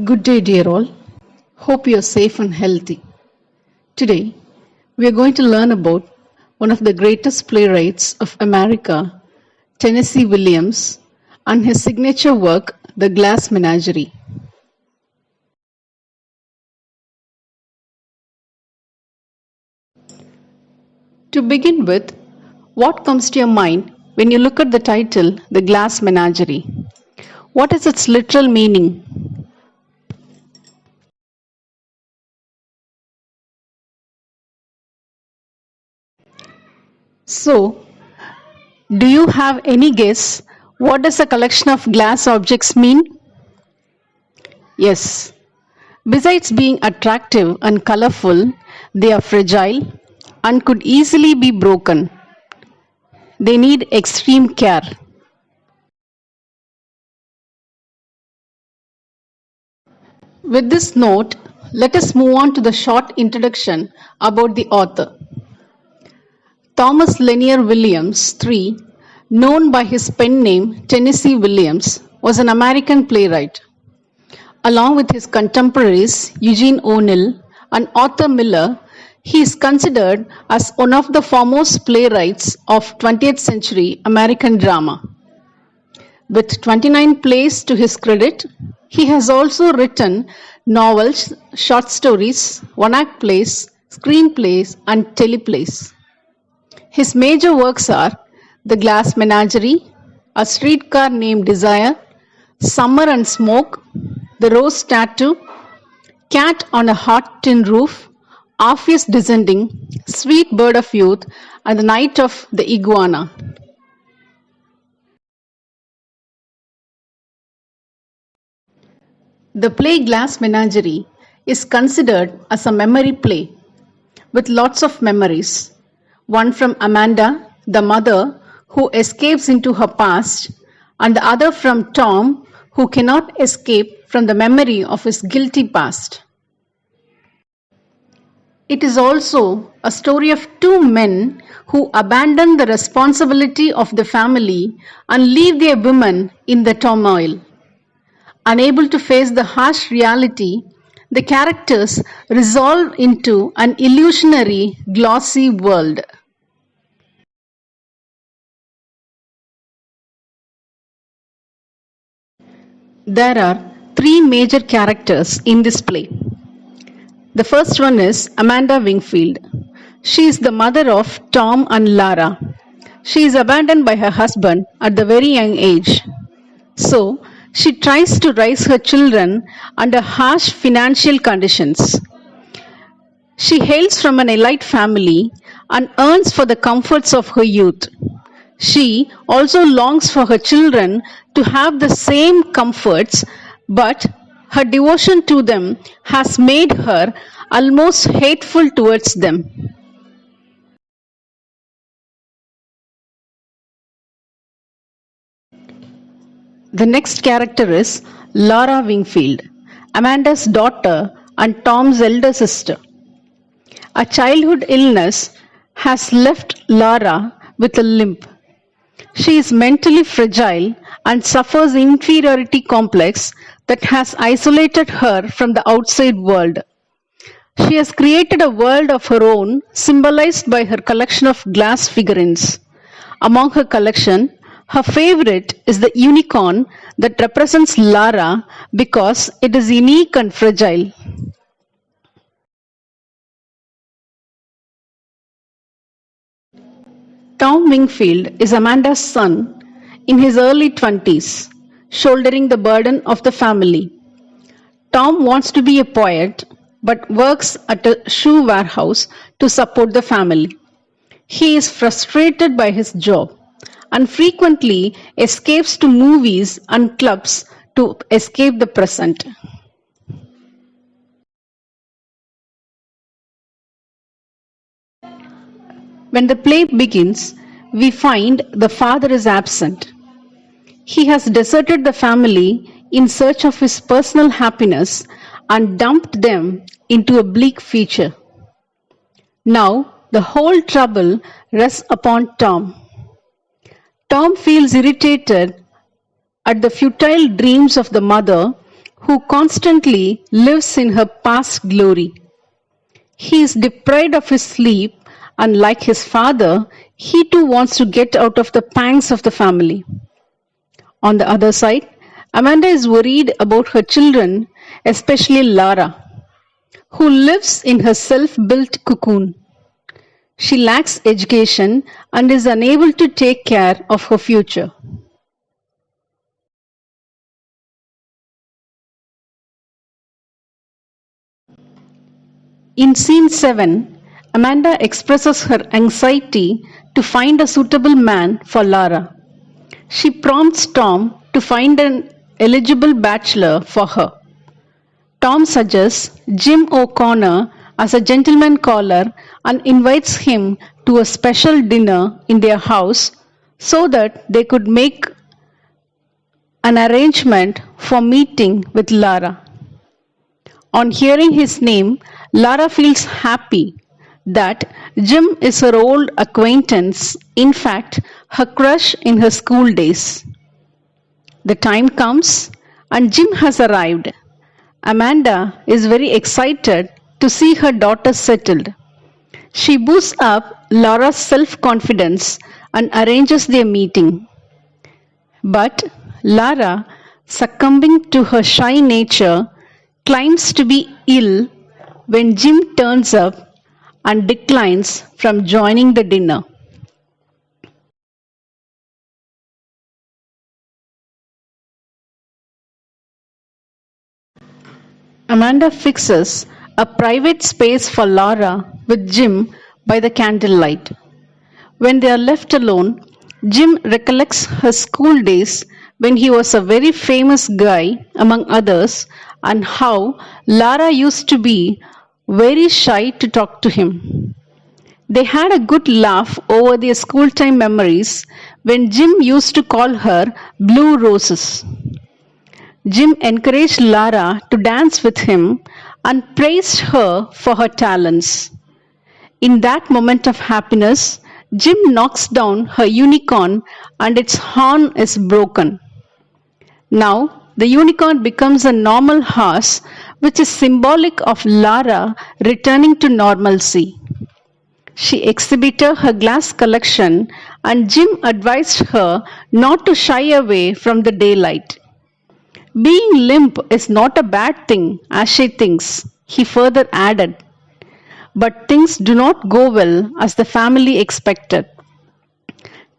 Good day, dear all. Hope you are safe and healthy. Today, we are going to learn about one of the greatest playwrights of America, Tennessee Williams, and his signature work, The Glass Menagerie. To begin with, what comes to your mind when you look at the title, The Glass Menagerie? What is its literal meaning? So, do you have any guess what does a collection of glass objects mean? Yes. Besides being attractive and colorful, they are fragile and could easily be broken. They need extreme care. With this note, let us move on to the short introduction about the author. Thomas Lanier Williams III, known by his pen name Tennessee Williams, was an American playwright. Along with his contemporaries Eugene O'Neill and Arthur Miller, he is considered as one of the foremost playwrights of 20th century American drama. With 29 plays to his credit, he has also written novels, short stories, one-act plays, screenplays, and teleplays. His major works are The Glass Menagerie, A Streetcar Named Desire, Summer and Smoke, The Rose Tattoo, Cat on a Hot Tin Roof, Orpheus Descending, Sweet Bird of Youth, and The Night of the Iguana. The play Glass Menagerie is considered as a memory play with lots of memories. One from Amanda, the mother, who escapes into her past, and the other from Tom, who cannot escape from the memory of his guilty past. It is also a story of two men who abandon the responsibility of the family and leave their women in the turmoil. Unable to face the harsh reality, the characters resolve into an illusionary, glossy world. There are three major characters in this play. The first one is Amanda Wingfield. She is the mother of Tom and Lara. She is abandoned by her husband at the very young age. So, she tries to raise her children under harsh financial conditions. She hails from an elite family and earns for the comforts of her youth. She also longs for her children to have the same comforts, but her devotion to them has made her almost hateful towards them. The next character is Laura Wingfield, Amanda's daughter and Tom's elder sister. A childhood illness has left Laura with a limp. She is mentally fragile and suffers inferiority complex that has isolated her from the outside world. She has created a world of her own, symbolized by her collection of glass figurines. Among her collection, her favorite is the unicorn that represents Lara because it is unique and fragile. Tom Wingfield is Amanda's son in his early 20s, shouldering the burden of the family. Tom wants to be a poet but works at a shoe warehouse to support the family. He is frustrated by his job and frequently escapes to movies and clubs to escape the present. When the play begins, we find the father is absent. He has deserted the family in search of his personal happiness and dumped them into a bleak future. Now, the whole trouble rests upon Tom. Tom feels irritated at the futile dreams of the mother who constantly lives in her past glory. He is deprived of his sleep, and like his father, he too wants to get out of the pangs of the family. On the other side, Amanda is worried about her children, especially Lara, who lives in her self built cocoon. She lacks education and is unable to take care of her future. In scene 7, Amanda expresses her anxiety to find a suitable man for Lara. She prompts Tom to find an eligible bachelor for her. Tom suggests Jim O'Connor as a gentleman caller and invites him to a special dinner in their house so that they could make an arrangement for meeting with Lara. On hearing his name, Lara feels happy that Jim is her old acquaintance, in fact, her crush in her school days. The time comes and Jim has arrived. Amanda is very excited to see her daughter settled. She boosts up Laura's self confidence and arranges their meeting. But Lara, succumbing to her shy nature, claims to be ill when Jim turns up and declines from joining the dinner. Amanda fixes a private space for Lara with Jim by the candlelight. When they are left alone, Jim recollects her school days when he was a very famous guy among others and how Lara used to be very shy to talk to him. They had a good laugh over their school time memories when Jim used to call her Blue Roses. Jim encouraged Lara to dance with him and praised her for her talents. In that moment of happiness, Jim knocks down her unicorn and its horn is broken. Now, the unicorn becomes a normal horse, which is symbolic of Lara returning to normalcy. She exhibited her glass collection, and Jim advised her not to shy away from the daylight. Being limp is not a bad thing, as she thinks, he further added. But things do not go well as the family expected.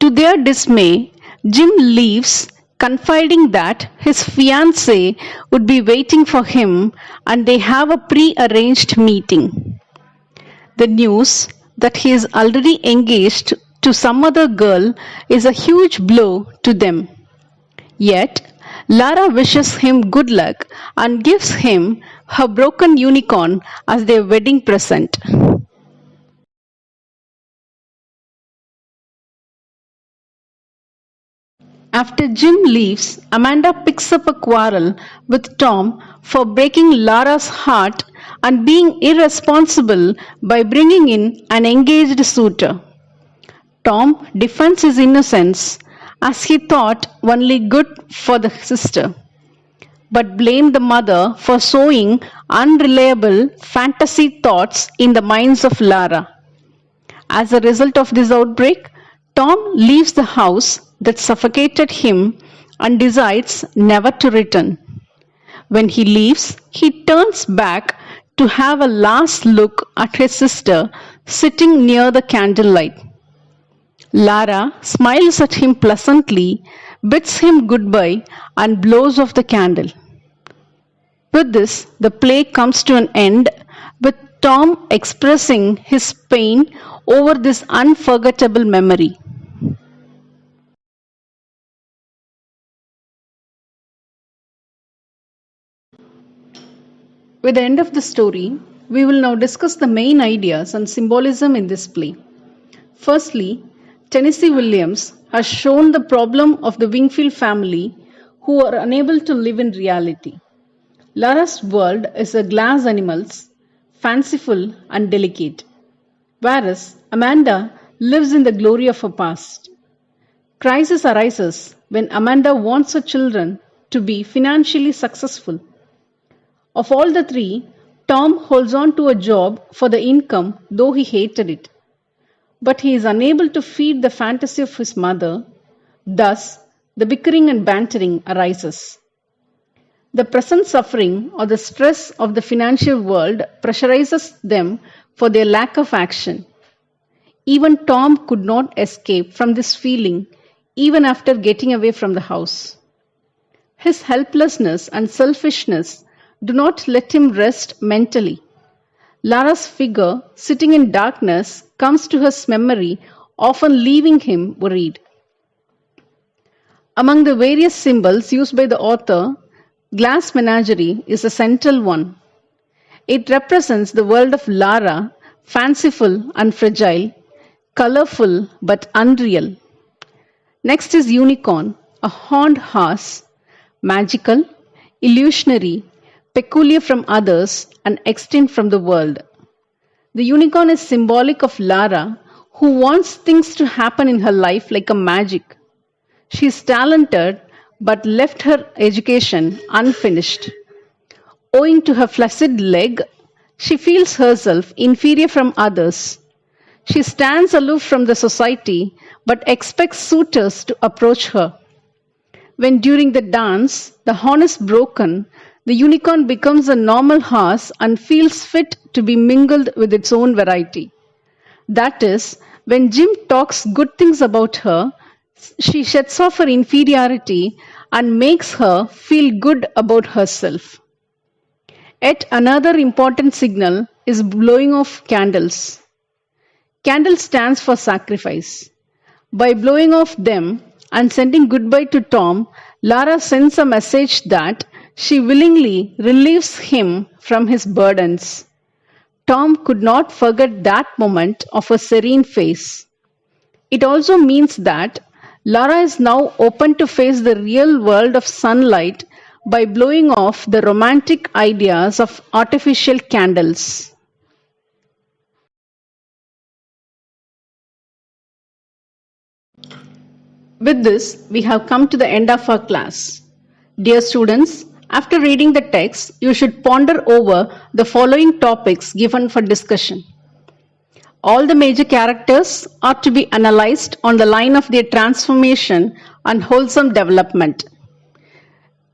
To their dismay, Jim leaves, confiding that his fiancée would be waiting for him and they have a pre-arranged meeting. The news that he is already engaged to some other girl is a huge blow to them. Yet, Lara wishes him good luck and gives him her broken unicorn as their wedding present. After Jim leaves, Amanda picks up a quarrel with Tom for breaking Lara's heart and being irresponsible by bringing in an engaged suitor. Tom defends his innocence as he thought only good for the sister, but blamed the mother for sowing unreliable fantasy thoughts in the minds of Lara. As a result of this outbreak, Tom leaves the house that suffocated him and decides never to return. When he leaves, he turns back to have a last look at his sister sitting near the candlelight. Lara smiles at him pleasantly, bids him goodbye, and blows off the candle. With this, the play comes to an end, with Tom expressing his pain over this unforgettable memory. With the end of the story, we will now discuss the main ideas and symbolism in this play. Firstly, Tennessee Williams has shown the problem of the Wingfield family who are unable to live in reality. Lara's world is a glass animal, fanciful and delicate, whereas Amanda lives in the glory of her past. Crisis arises when Amanda wants her children to be financially successful, Of all the three, Tom holds on to a job for the income, though he hated it. But he is unable to feed the fantasy of his mother. Thus, the bickering and bantering arises. The present suffering or the stress of the financial world pressurizes them for their lack of action. Even Tom could not escape from this feeling even after getting away from the house. His helplessness and selfishness do not let him rest mentally. Lara's figure, sitting in darkness, comes to his memory, often leaving him worried. Among the various symbols used by the author, glass menagerie is a central one. It represents the world of Lara, fanciful and fragile, colorful but unreal. Next is unicorn, a horned horse, magical, illusionary, peculiar from others, and extinct from the world. The unicorn is symbolic of Lara, who wants things to happen in her life like a magic. She is talented but left her education unfinished. Owing to her flaccid leg, she feels herself inferior from others. She stands aloof from the society but expects suitors to approach her. When during the dance the horn is broken, the unicorn becomes a normal horse and feels fit to be mingled with its own variety. That is, when Jim talks good things about her, she sheds off her inferiority and makes her feel good about herself. Yet another important signal is blowing of candles. Candle stands for sacrifice. By blowing off them and sending goodbye to Tom, Lara sends a message that she willingly relieves him from his burdens. Tom could not forget that moment of her serene face. It also means that Lara is now open to face the real world of sunlight by blowing off the romantic ideas of artificial candles. With this, we have come to the end of our class. Dear students, after reading the text, you should ponder over the following topics given for discussion. All the major characters are to be analyzed on the line of their transformation and wholesome development.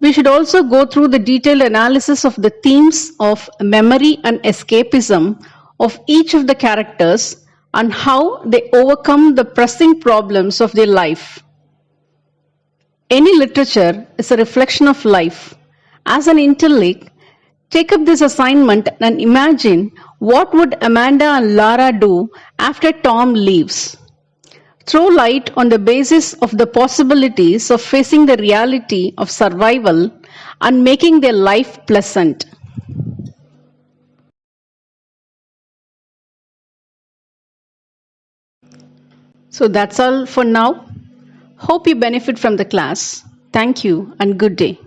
We should also go through the detailed analysis of the themes of memory and escapism of each of the characters and how they overcome the pressing problems of their life. Any literature is a reflection of life. As an intellect, take up this assignment and imagine what would Amanda and Lara do after Tom leaves. Throw light on the basis of the possibilities of facing the reality of survival and making their life pleasant. So that's all for now. Hope you benefit from the class. Thank you and good day.